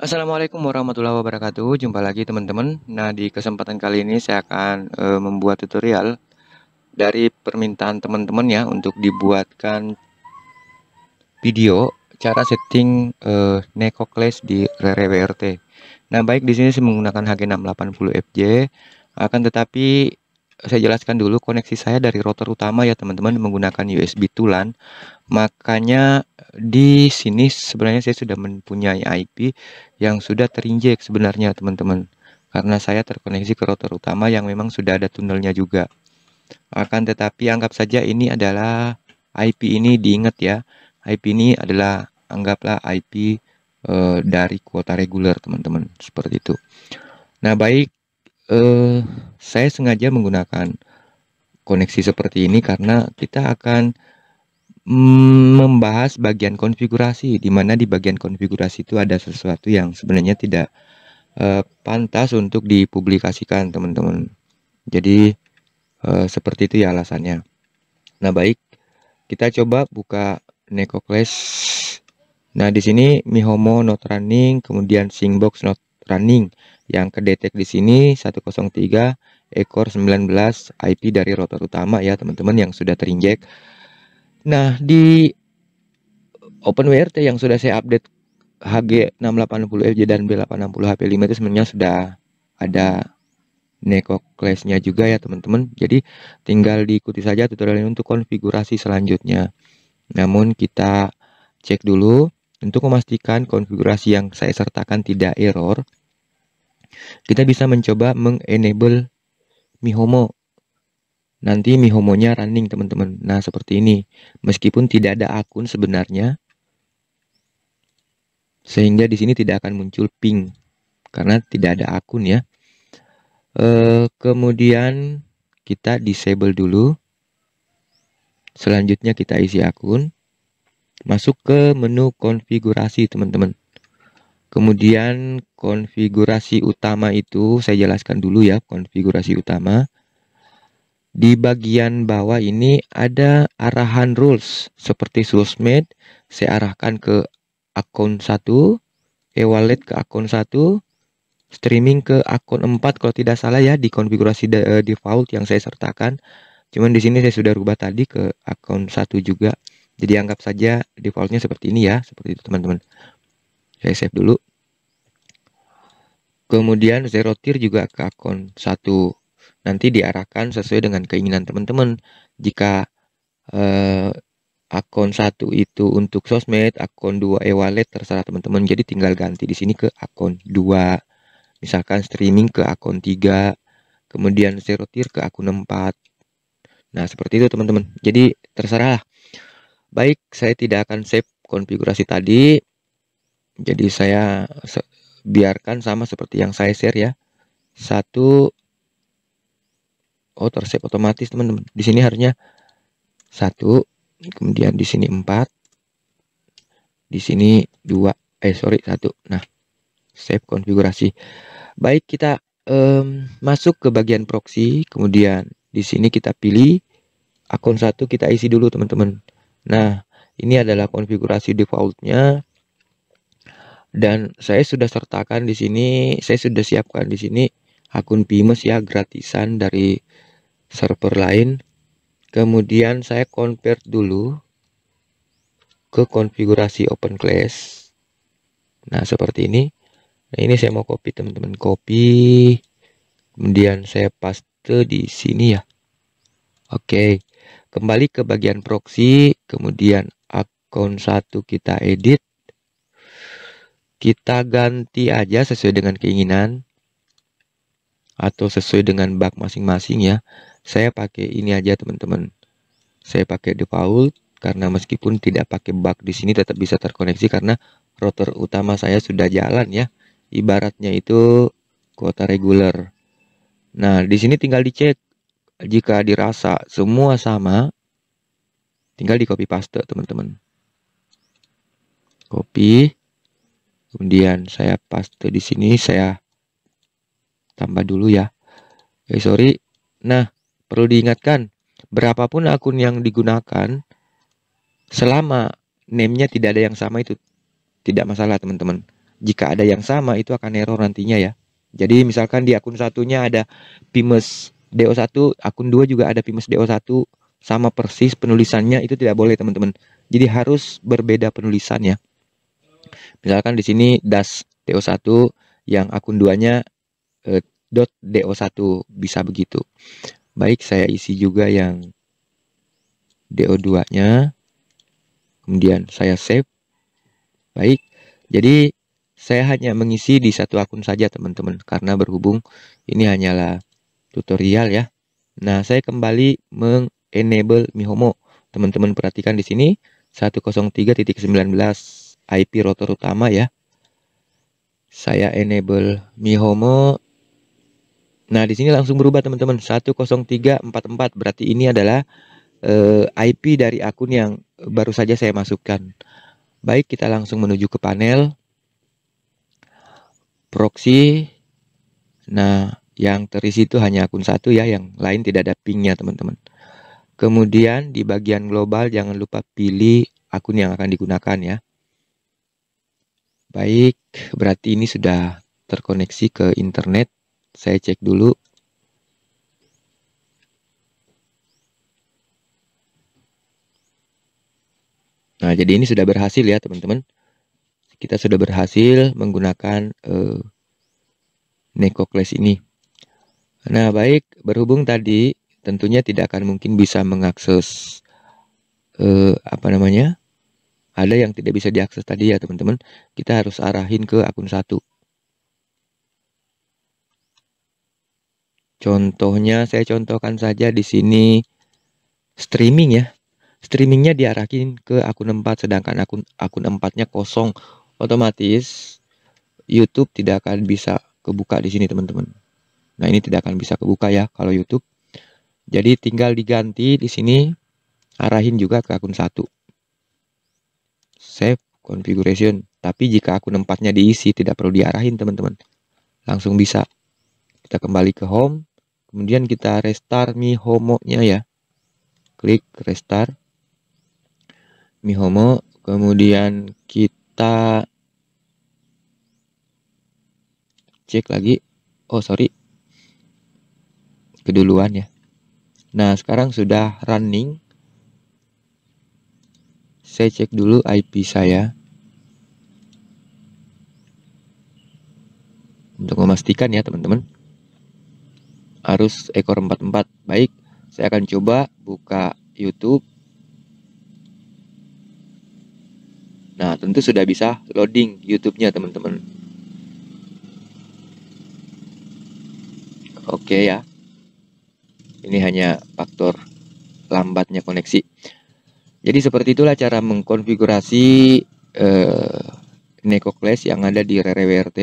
Assalamualaikum warahmatullahi wabarakatuh. Jumpa lagi teman-teman. Nah, di kesempatan kali ini saya akan membuat tutorial dari permintaan teman-teman ya untuk dibuatkan video cara setting Neko Clash di Rare WRT. Nah, baik di sini saya menggunakan HG680FJ, akan tetapi saya jelaskan dulu koneksi saya dari router utama ya teman-teman menggunakan USB tulan. Makanya di sini sebenarnya saya sudah mempunyai IP yang sudah terinjek sebenarnya teman-teman. Karena saya terkoneksi ke router utama yang memang sudah ada tunnelnya juga. Akan tetapi anggap saja ini adalah IP ini diingat ya. IP ini adalah anggaplah IP dari kuota reguler teman-teman. Seperti itu. Nah baik, saya sengaja menggunakan koneksi seperti ini karena kita akan membahas bagian konfigurasi, di mana di bagian konfigurasi itu ada sesuatu yang sebenarnya tidak pantas untuk dipublikasikan teman-teman. Jadi seperti itu ya alasannya. Nah baik, kita coba buka Neko Clash. Nah di sini Mihomo not running, kemudian Singbox not running. Yang kedetek di sini 103 ekor 19 IP dari router utama ya teman-teman yang sudah terinjek. Nah di OpenWRT yang sudah saya update HG680FJ dan B860HP5 itu sebenarnya sudah ada Neko Clash-nya juga ya teman-teman. Jadi tinggal diikuti saja tutorial ini untuk konfigurasi selanjutnya. Namun kita cek dulu untuk memastikan konfigurasi yang saya sertakan tidak error. Kita bisa mencoba mengenable Mihomo. Nanti Mihomo-nya running teman-teman. Nah seperti ini. Meskipun tidak ada akun sebenarnya, sehingga di sini tidak akan muncul ping karena tidak ada akun ya. Kemudian kita disable dulu. Selanjutnya kita isi akun. Masuk ke menu konfigurasi teman-teman. Kemudian konfigurasi utama itu saya jelaskan dulu ya. Konfigurasi utama. Di bagian bawah ini ada arahan rules seperti Soulmate. Saya arahkan ke akun 1, e-wallet ke akun 1, streaming ke akun 4 kalau tidak salah ya di konfigurasi default yang saya sertakan. Cuman di sini saya sudah rubah tadi ke akun 1 juga. Jadi anggap saja defaultnya seperti ini ya, seperti itu teman-teman. Saya save dulu. Kemudian zero tier juga ke akun 1. Nanti diarahkan sesuai dengan keinginan teman-teman. Jika akun 1 itu untuk sosmed, akun 2 e-wallet terserah teman-teman. Jadi tinggal ganti di sini ke akun 2. Misalkan streaming ke akun 3, kemudian zero tier ke akun 4. Nah, seperti itu teman-teman. Jadi terserah. Baik, saya tidak akan save konfigurasi tadi. Jadi saya biarkan sama seperti yang saya share ya. 1 tersave otomatis teman-teman. Di sini harusnya 1, kemudian di sini 4. Di sini 2, 1. Nah, save konfigurasi. Baik, kita masuk ke bagian proxy, kemudian di sini kita pilih akun 1, kita isi dulu teman-teman. Nah, ini adalah konfigurasi defaultnya dan saya sudah sertakan di sini, saya sudah siapkan di sini akun Pimes ya gratisan dari server lain. Kemudian saya convert dulu ke konfigurasi Open Class. Nah, seperti ini. Nah, ini saya mau copy teman-teman, copy. Kemudian saya paste di sini ya. Oke. Kembali ke bagian proxy, kemudian akun 1 kita edit. Kita ganti aja sesuai dengan keinginan atau sesuai dengan bug masing-masing ya. Saya pakai ini aja teman-teman. Saya pakai default karena meskipun tidak pakai bug di sini tetap bisa terkoneksi karena router utama saya sudah jalan ya. Ibaratnya itu kuota reguler. Nah, di sini tinggal dicek. Jika dirasa semua sama, tinggal di copy paste teman-teman. Copy. Kemudian saya paste di sini, saya tambah dulu ya. Sorry. Nah, perlu diingatkan, berapapun akun yang digunakan, selama name-nya tidak ada yang sama itu tidak masalah teman-teman. Jika ada yang sama itu akan error nantinya ya. Jadi misalkan di akun satunya ada Pimes DO1, akun 2 juga ada Pimes DO1, sama persis penulisannya, itu tidak boleh teman-teman. Jadi harus berbeda penulisan ya. Misalkan di sini das DO1, yang akun 2-nya .do1, bisa begitu. Baik, saya isi juga yang DO2-nya. Kemudian saya save. Baik. Jadi saya hanya mengisi di satu akun saja teman-teman, karena berhubung ini hanyalah tutorial ya. Nah, saya kembali mengenable Mihomo. Teman-teman perhatikan di sini 103.19 IP router utama ya. Saya enable Mihomo. Nah, di sini langsung berubah teman-teman, 10344. Berarti ini adalah IP dari akun yang baru saja saya masukkan. Baik, kita langsung menuju ke panel proxy. Nah, yang terisi itu hanya akun satu ya, yang lain tidak ada pingnya teman-teman. Kemudian di bagian global jangan lupa pilih akun yang akan digunakan ya. Baik, berarti ini sudah terkoneksi ke internet. Saya cek dulu. Nah, jadi ini sudah berhasil ya teman-teman. Kita sudah berhasil menggunakan NekoClass ini. Nah, baik, berhubung tadi tentunya tidak akan mungkin bisa mengakses ada yang tidak bisa diakses tadi ya teman-teman. Kita harus arahin ke akun satu. Contohnya saya contohkan saja di sini streaming ya. Streamingnya diarahin ke akun 4, sedangkan akun 4-nya kosong. Otomatis YouTube tidak akan bisa kebuka di sini teman-teman. Nah, ini tidak akan bisa kebuka ya kalau YouTube. Jadi tinggal diganti di sini, arahin juga ke akun 1. Save configuration. Tapi jika akun 4-nya diisi, tidak perlu diarahin teman-teman. Langsung bisa. Kita kembali ke home. Kemudian kita restart Mihomo-nya ya. Klik restart Mihomo. Kemudian kita cek lagi. Oh, sorry. Keduluan ya. Nah, sekarang sudah running. Saya cek dulu IP saya. Untuk memastikan ya teman-teman. Harus ekor 44. Baik, saya akan coba buka YouTube. Nah, tentu sudah bisa loading YouTube-nya teman-teman. Oke ya. Ini hanya faktor lambatnya koneksi. Jadi seperti itulah cara mengkonfigurasi NekoClass yang ada di RereWRT.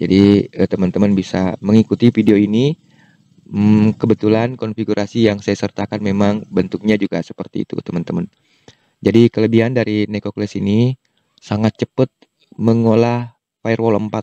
Jadi teman-teman bisa mengikuti video ini. Kebetulan konfigurasi yang saya sertakan memang bentuknya juga seperti itu teman-teman. Jadi kelebihan dari NekoClass ini sangat cepat mengolah firewall 4.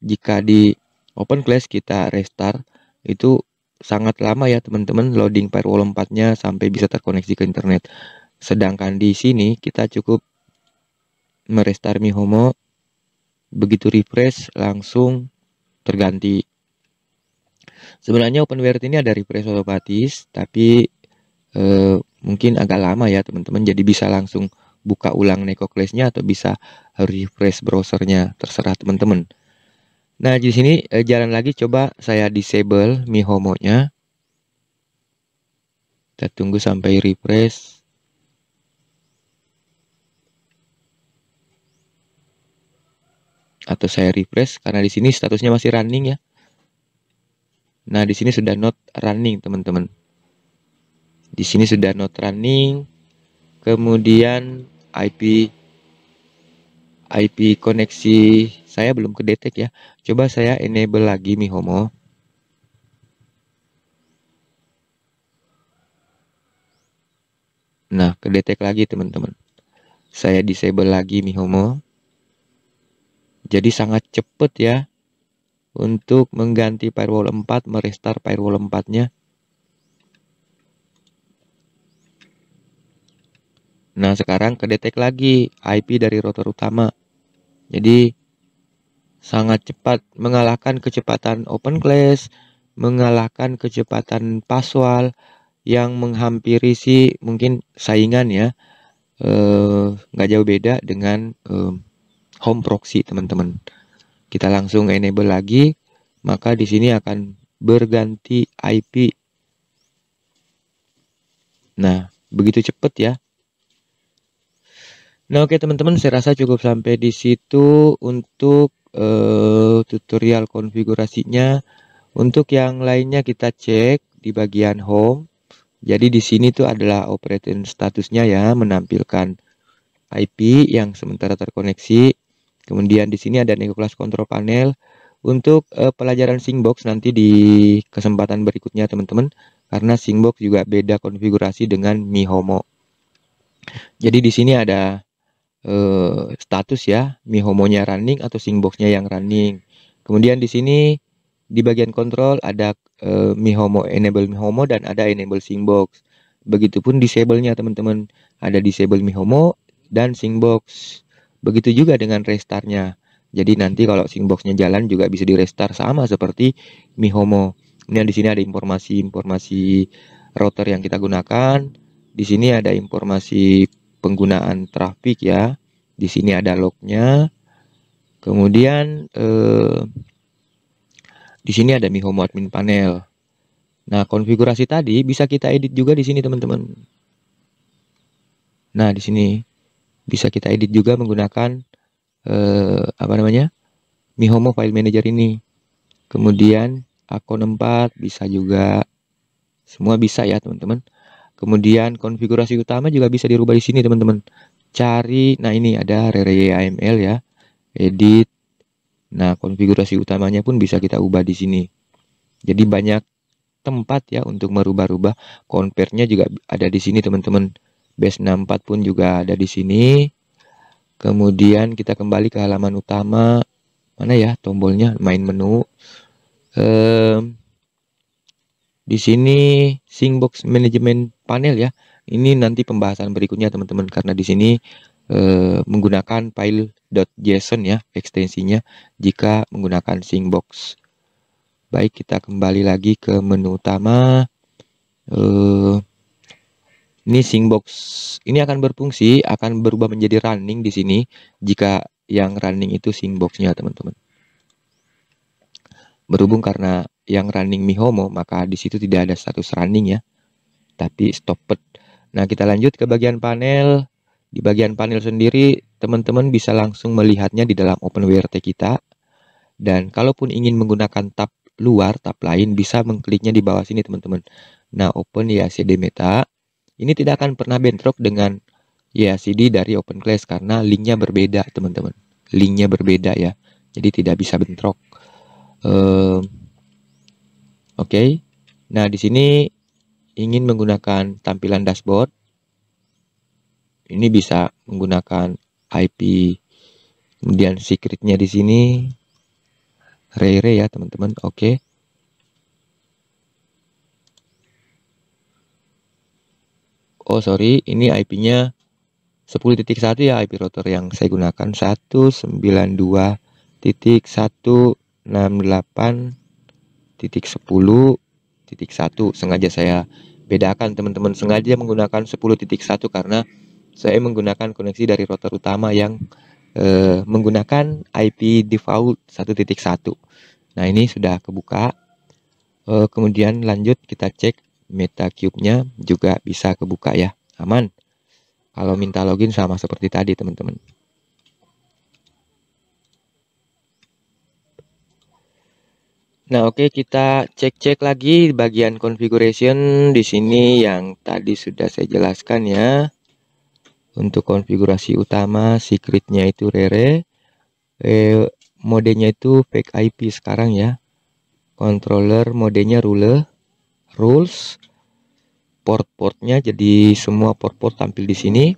Jika di OpenClass kita restart, itu sangat lama ya teman-teman loading firewall 4-nya sampai bisa terkoneksi ke internet. Sedangkan di sini kita cukup merestart Mihomo, begitu refresh langsung terganti. Sebenarnya OpenWrt ini ada refresh otomatis, tapi mungkin agak lama ya teman-teman. Jadi bisa langsung buka ulang NekoClass-nya atau bisa refresh browsernya, terserah teman-teman. Nah, di sini jalan lagi, coba saya disable Mihomo-nya. Kita tunggu sampai refresh. Atau saya refresh karena di sini statusnya masih running ya. Nah, di sini sudah not running, teman-teman. Di sini sudah not running. Kemudian IP koneksi saya belum kedetek ya. Coba saya enable lagi Mihomo. Nah, kedetek lagi teman-teman. Saya disable lagi Mihomo. Jadi sangat cepat ya untuk mengganti firewall 4, merestart firewall 4-nya. Nah, sekarang kedetek lagi IP dari router utama. Jadi sangat cepat, mengalahkan kecepatan OpenClass, mengalahkan kecepatan Paswal yang menghampiri sih mungkin saingan ya. Nggak jauh beda dengan home proxy teman-teman. Kita langsung enable lagi, maka di sini akan berganti IP. Nah, begitu cepat ya. Nah, oke teman-teman, saya rasa cukup sampai di situ untuk tutorial konfigurasinya. Untuk yang lainnya kita cek di bagian home. Jadi di sini tuh adalah operating statusnya ya, menampilkan IP yang sementara terkoneksi. Kemudian di sini ada Nego Class Control Panel. Untuk pelajaran Syncbox nanti di kesempatan berikutnya teman-teman, karena Syncbox juga beda konfigurasi dengan Mihomo. Jadi di sini ada status ya, Mihomo-nya running atau Syncbox-nya yang running. Kemudian di sini di bagian kontrol ada Mihomo, enable Mihomo dan ada enable Syncbox. Begitupun disable-nya teman-teman, ada disable Mihomo dan Syncbox. Begitu juga dengan restart-nya. Jadi nanti kalau Syncbox-nya jalan juga bisa di restart sama seperti Mihomo. Kemudian di sini ada informasi-informasi router yang kita gunakan. Di sini ada informasi penggunaan traffic ya. Di sini ada lognya. Kemudian di sini ada Mihomo admin panel. Nah, konfigurasi tadi bisa kita edit juga di sini teman-teman. Nah, di sini bisa kita edit juga menggunakan Mihomo File Manager ini. Kemudian akun 4 bisa juga, semua bisa ya teman-teman. Kemudian konfigurasi utama juga bisa dirubah di sini teman-teman. Cari, nah ini ada Rere AML ya, edit. Nah, konfigurasi utamanya pun bisa kita ubah di sini. Jadi banyak tempat ya untuk merubah-rubah. Convert-nya juga ada di sini teman-teman. Base 64 pun juga ada di sini. Kemudian kita kembali ke halaman utama. Mana ya tombolnya? Main menu. Di sini Syncbox Management Panel ya. Ini nanti pembahasan berikutnya teman-teman, karena di sini menggunakan file.json ya ekstensinya jika menggunakan Syncbox. Baik, kita kembali lagi ke menu utama. Ini Syncbox ini akan berfungsi, akan berubah menjadi running di sini jika yang running itu Syncbox-nya teman-teman. Berhubung karena yang running Mihomo, maka di situ tidak ada status running ya, tapi stopped. Nah, kita lanjut ke bagian panel. Di bagian panel sendiri, teman-teman bisa langsung melihatnya di dalam OpenWrt kita. Dan kalaupun ingin menggunakan tab luar, tab lain, bisa mengkliknya di bawah sini teman-teman. Nah, Open YACD Meta ini tidak akan pernah bentrok dengan YACD dari OpenClass karena linknya berbeda teman-teman. Linknya berbeda ya, jadi tidak bisa bentrok. Oke. Nah, di sini ingin menggunakan tampilan dashboard. Ini bisa menggunakan IP. Kemudian secretnya di sini Rere ya, teman-teman. Oke. Oh, sorry, ini IP-nya 10.1 ya, IP router yang saya gunakan 192.168.10.1. Sengaja saya bedakan teman-teman, sengaja menggunakan 10.1 karena saya menggunakan koneksi dari router utama yang menggunakan IP default 1.1. Nah, ini sudah kebuka. Kemudian lanjut kita cek MetaCube-nya juga bisa kebuka ya, aman. Kalau minta login sama seperti tadi teman-teman. Nah, oke, kita cek-cek lagi bagian configuration di sini yang tadi sudah saya jelaskan ya. Untuk konfigurasi utama, secretnya itu Rere, modenya itu fake IP sekarang ya. Controller modenya rules, port-portnya jadi semua port-port tampil di sini.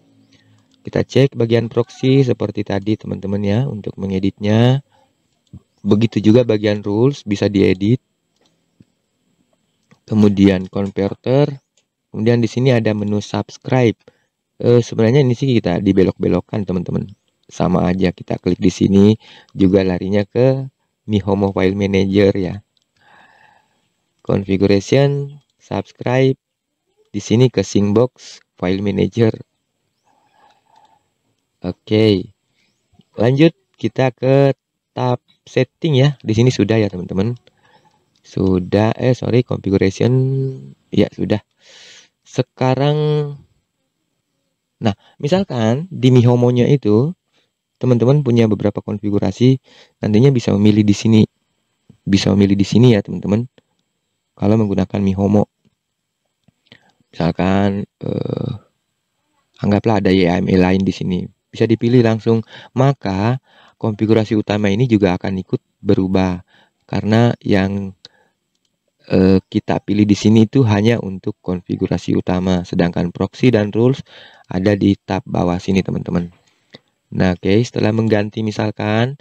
Kita cek bagian proxy seperti tadi teman-teman ya untuk mengeditnya. Begitu juga bagian rules bisa diedit. Kemudian converter. Kemudian di sini ada menu subscribe. Sebenarnya ini sih kita dibelok-belokkan teman-teman. sama aja, kita klik di sini juga larinya ke miHomo File Manager ya. Configuration, subscribe, di sini ke Syncbox File Manager. Oke, lanjut kita ke tab setting ya. Di sini sudah ya teman-teman. Sudah, configuration ya sudah. Sekarang, nah misalkan di miHomo-nya itu teman-teman punya beberapa konfigurasi, nantinya bisa memilih di sini, ya teman-teman. Kalau menggunakan miHomo, misalkan anggaplah ada YAML lain di sini, bisa dipilih langsung. Maka konfigurasi utama ini juga akan ikut berubah karena yang kita pilih di sini itu hanya untuk konfigurasi utama, sedangkan proxy dan rules ada di tab bawah sini teman-teman. Nah, oke, setelah mengganti misalkan,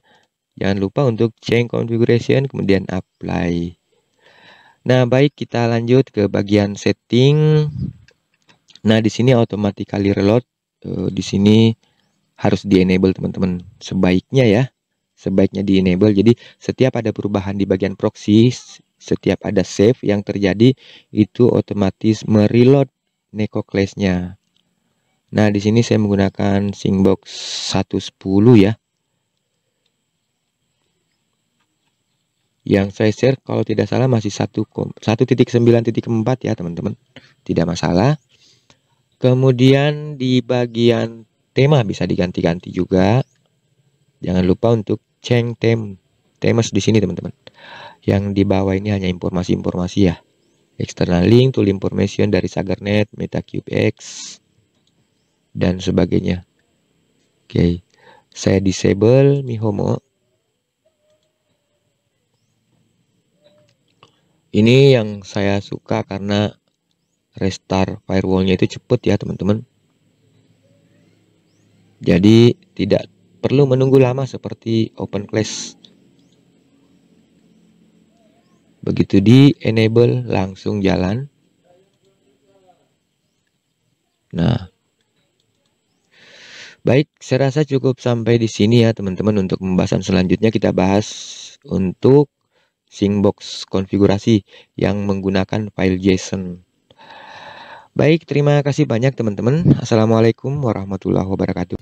jangan lupa untuk change configuration, kemudian apply. Nah, baik, kita lanjut ke bagian setting. Nah, di sini automatically reload, di sini harus di-enable teman-teman. Sebaiknya ya, sebaiknya di-enable. Jadi setiap ada perubahan di bagian proxy, setiap ada save yang terjadi, itu otomatis mereload Neko class-nya. Nah, di sini saya menggunakan Syncbox 110 ya. Yang saya share kalau tidak salah masih 1.9.4 ya teman-teman. Tidak masalah. Kemudian di bagian tema bisa diganti-ganti juga. Jangan lupa untuk change themes di sini teman-teman. Yang di bawah ini hanya informasi-informasi ya. External link, tool information dari SagarNet, MetaCubeX, dan sebagainya. Oke, saya disable miHomo. Ini yang saya suka karena restart firewallnya itu cepet ya teman-teman. Jadi tidak perlu menunggu lama seperti OpenClass. Begitu di enable langsung jalan. Nah, baik, saya rasa cukup sampai di sini ya teman-teman. Untuk pembahasan selanjutnya kita bahas untuk Syncbox konfigurasi yang menggunakan file JSON. Baik, terima kasih banyak teman-teman. Assalamualaikum warahmatullahi wabarakatuh.